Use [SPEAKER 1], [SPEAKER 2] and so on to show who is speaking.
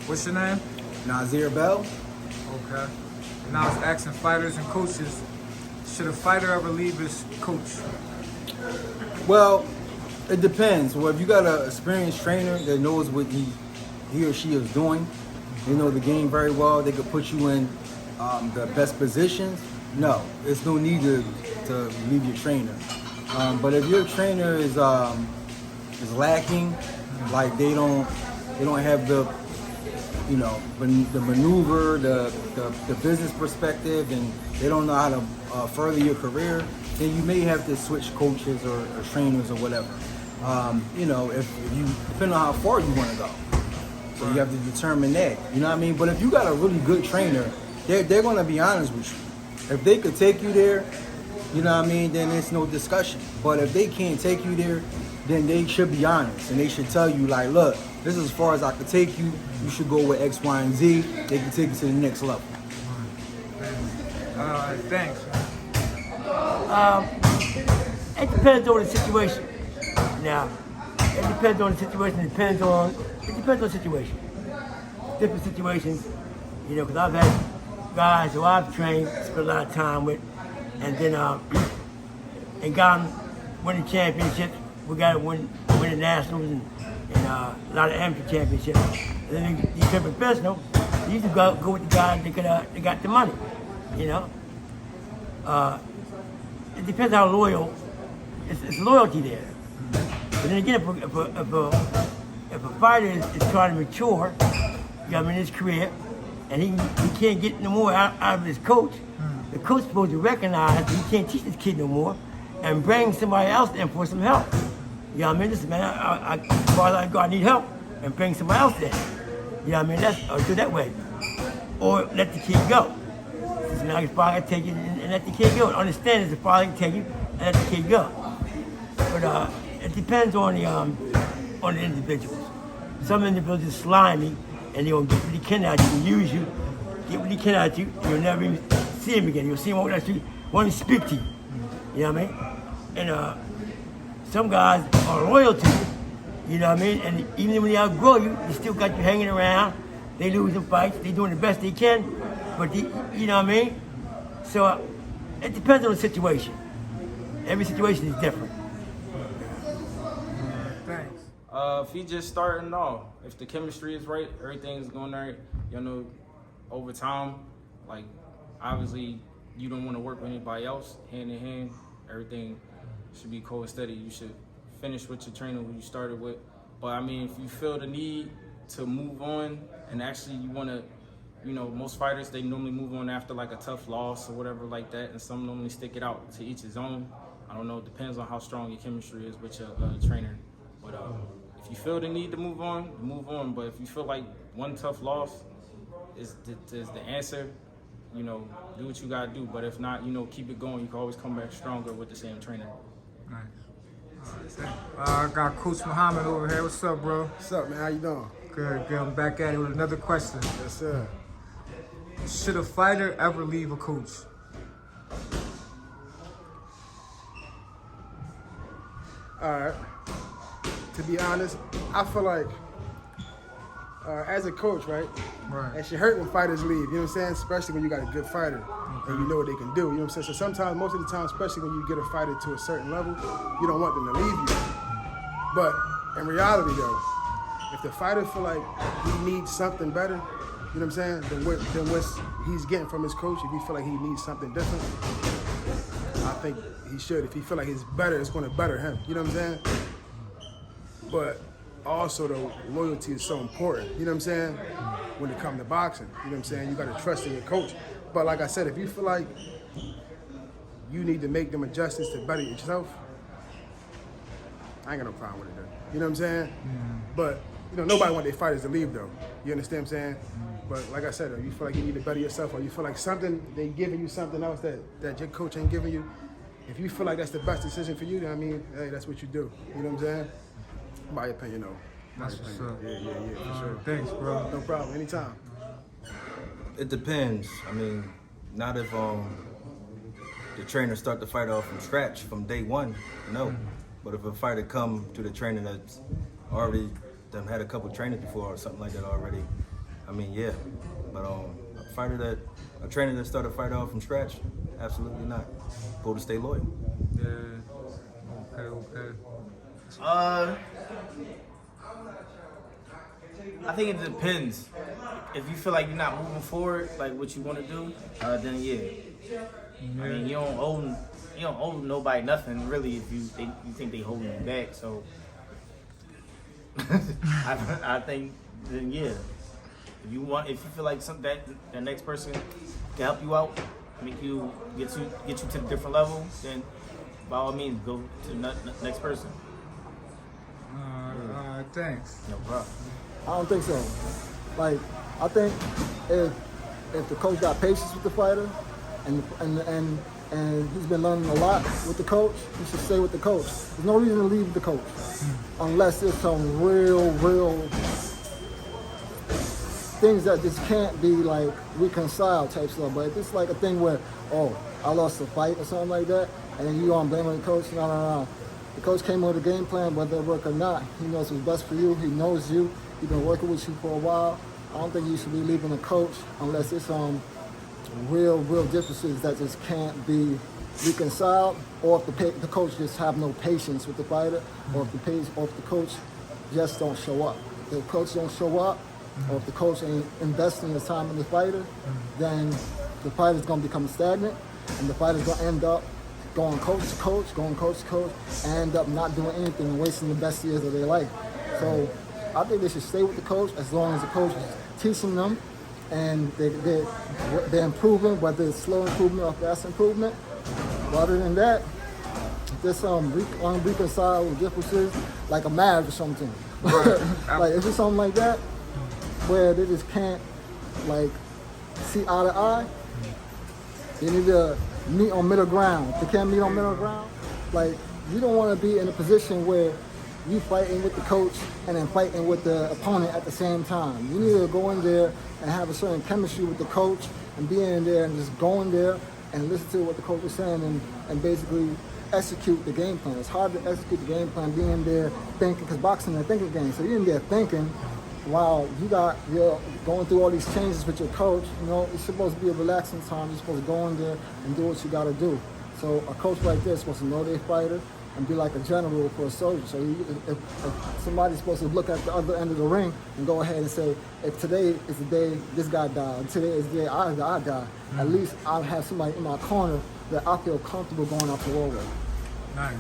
[SPEAKER 1] What's your name?
[SPEAKER 2] Nazir Bell.
[SPEAKER 1] Okay. And I was asking fighters and coaches, should a fighter ever leave his coach?
[SPEAKER 2] Well, it depends. Well, if you got an experienced trainer that knows what he or she is doing, they know the game very well, they could put you in the best positions. No, there's no need to leave your trainer. But if your trainer is lacking, like they don't have the the maneuver, the business perspective, and they don't know how to further your career, then you may have to switch coaches or trainers or whatever. If you depending on how far you want to go, so you have to determine that. You know what I mean? But if you got a really good trainer, they're going to be honest with you. If they could take you there, you know what I mean, then it's no discussion. But if they can't take you there, then they should be honest and they should tell you, like, look, this is as far as I could take you. You should go with X, Y, and Z. They can take you to the next level.
[SPEAKER 1] Thanks.
[SPEAKER 3] It depends on the situation. Now, it depends on the situation. It depends on the situation. Different situations, because I've had guys who I've trained, spent a lot of time with, and then and got them winning championships. We got to win the nationals and a lot of amateur championships. And then you turn professional, you used to go with the guys that got the money. It depends how loyal. It's loyalty there. But then again, if a fighter is trying to mature, in his career, and he can't get no more out of his coach, the coach is supposed to recognize that he can't teach this kid no more, and bring somebody else in for some help. Listen, man, as far as I go, I need help, and bring somebody else in. Or do it that way, or let the kid go. So now his father can take you and let the kid go. Understand that the father can take you and let the kid go. But it depends on the individuals. Some individuals are slimy and they'll get what they can out of you and use you, get what they can out of you, and you'll never even see him again. You'll see him on that street, want to speak to you. You know what I mean? And some guys are loyal to you. You know what I mean? And even when they outgrow you, they still got you hanging around. They losing fights. They doing the best they can. But you know what I mean? So it depends on the situation. Every situation is different.
[SPEAKER 1] Thanks.
[SPEAKER 4] If he just starting off, if the chemistry is right, everything's going right, over time, like, obviously, you don't want to work with anybody else, hand in hand, everything should be cold and steady. You should finish with your trainer who you started with. But I mean, if you feel the need to move on and actually you want to, most fighters, they normally move on after like a tough loss or whatever like that, and some normally stick it out. To each his own. I don't know, it depends on how strong your chemistry is with your trainer. But if you feel the need to move on. But if you feel like one tough loss is the answer, do what you gotta do. But if not, keep it going. You can always come back stronger with the same trainer.
[SPEAKER 1] Nice. I got Coach Muhammad over here. What's up, bro?
[SPEAKER 5] What's up, man? How you doing?
[SPEAKER 1] Good. I'm back at it with another question.
[SPEAKER 5] Yes, sir.
[SPEAKER 1] Should a fighter ever leave a coach?
[SPEAKER 5] All right. To be honest, I feel like as a coach, right?
[SPEAKER 1] Right.
[SPEAKER 5] It should hurt when fighters leave. You know what I'm saying? Especially when you got a good fighter and you know what they can do. You know what I'm saying? So sometimes, most of the time, especially when you get a fighter to a certain level, you don't want them to leave you. But in reality, though, if the fighter feel like he needs something better, you know what I'm saying? Than what he's getting from his coach, if he feel like he needs something different, I think he should. If he feel like it's better, it's going to better him. You know what I'm saying? But also, though, loyalty is so important. You know what I'm saying? When it comes to boxing, you know what I'm saying? You got to trust in your coach. But like I said, if you feel like you need to make them adjustments to better yourself, I ain't got no problem with it, though. You know what I'm saying? But nobody want their fighters to leave, though. You understand what I'm saying? But like I said, if you feel like you need to better yourself, or you feel like they giving you something else that your coach ain't giving you, if you feel like that's the best decision for you, then hey, that's what you do. You know what I'm saying? My opinion, though.
[SPEAKER 1] That's what's up.
[SPEAKER 5] Yeah, for sure.
[SPEAKER 1] Thanks, bro.
[SPEAKER 5] No problem. Anytime.
[SPEAKER 2] It depends. I mean, not if the trainer start the fight off from scratch from day one, no. But if a fighter come to the trainer that's already had a couple trainers before or something like that already, I mean, yeah. But a trainer that started a fighter off from scratch, absolutely not. Go to stay loyal.
[SPEAKER 1] Yeah. Okay.
[SPEAKER 4] I think it depends. If you feel like you're not moving forward, like what you want to do, then yeah. I mean, you don't owe nobody nothing really if you think they holding you back. So I think then yeah. If you feel like that next person can help you out, make you get you to a different level, then by all means go to the next person.
[SPEAKER 1] Thanks.
[SPEAKER 4] No problem.
[SPEAKER 6] I don't think so. Like, I think if the coach got patience with the fighter, and he's been learning a lot with the coach, he should stay with the coach. There's no reason to leave the coach unless there's some real things that just can't be like reconciled type stuff. But if it's like a thing where, oh, I lost a fight or something like that, and then you gonna blame the coach, no. The coach came with a game plan, whether it work or not. He knows what's best for you. He knows you. He's been working with you for a while. I don't think you should be leaving the coach unless it's real differences that just can't be reconciled, or if the coach just have no patience with the fighter, or if the coach just don't show up. If the coach don't show up, or if the coach ain't investing his time in the fighter, then the fighter's gonna become stagnant, and the fighter's gonna end up going coach to coach, and end up not doing anything and wasting the best years of their life. So I think they should stay with the coach as long as the coach is teaching them and they're improving, whether it's slow improvement or fast improvement. But other than that, there's some unreconcilable differences, like a marriage or something. Like if it's something like that, where they just can't like see eye to eye, they need to meet on middle ground. If they can't meet on middle ground, like you don't want to be in a position where you fighting with the coach and then fighting with the opponent at the same time. You need to go in there and have a certain chemistry with the coach and be in there and just go in there and listen to what the coach is saying and basically execute the game plan. It's hard to execute the game plan being in there thinking, because boxing is a thinking game. So you're in there thinking while you're going through all these changes with your coach. You know, it's supposed to be a relaxing time. You're supposed to go in there and do what you got to do. So a coach like this is supposed to know their fighter and be like a general for a soldier. So if somebody's supposed to look at the other end of the ring and go ahead and say, if today is the day this guy died, and today is the day I die, at least I'll have somebody in my corner that I feel comfortable going out to war with.
[SPEAKER 1] Nice.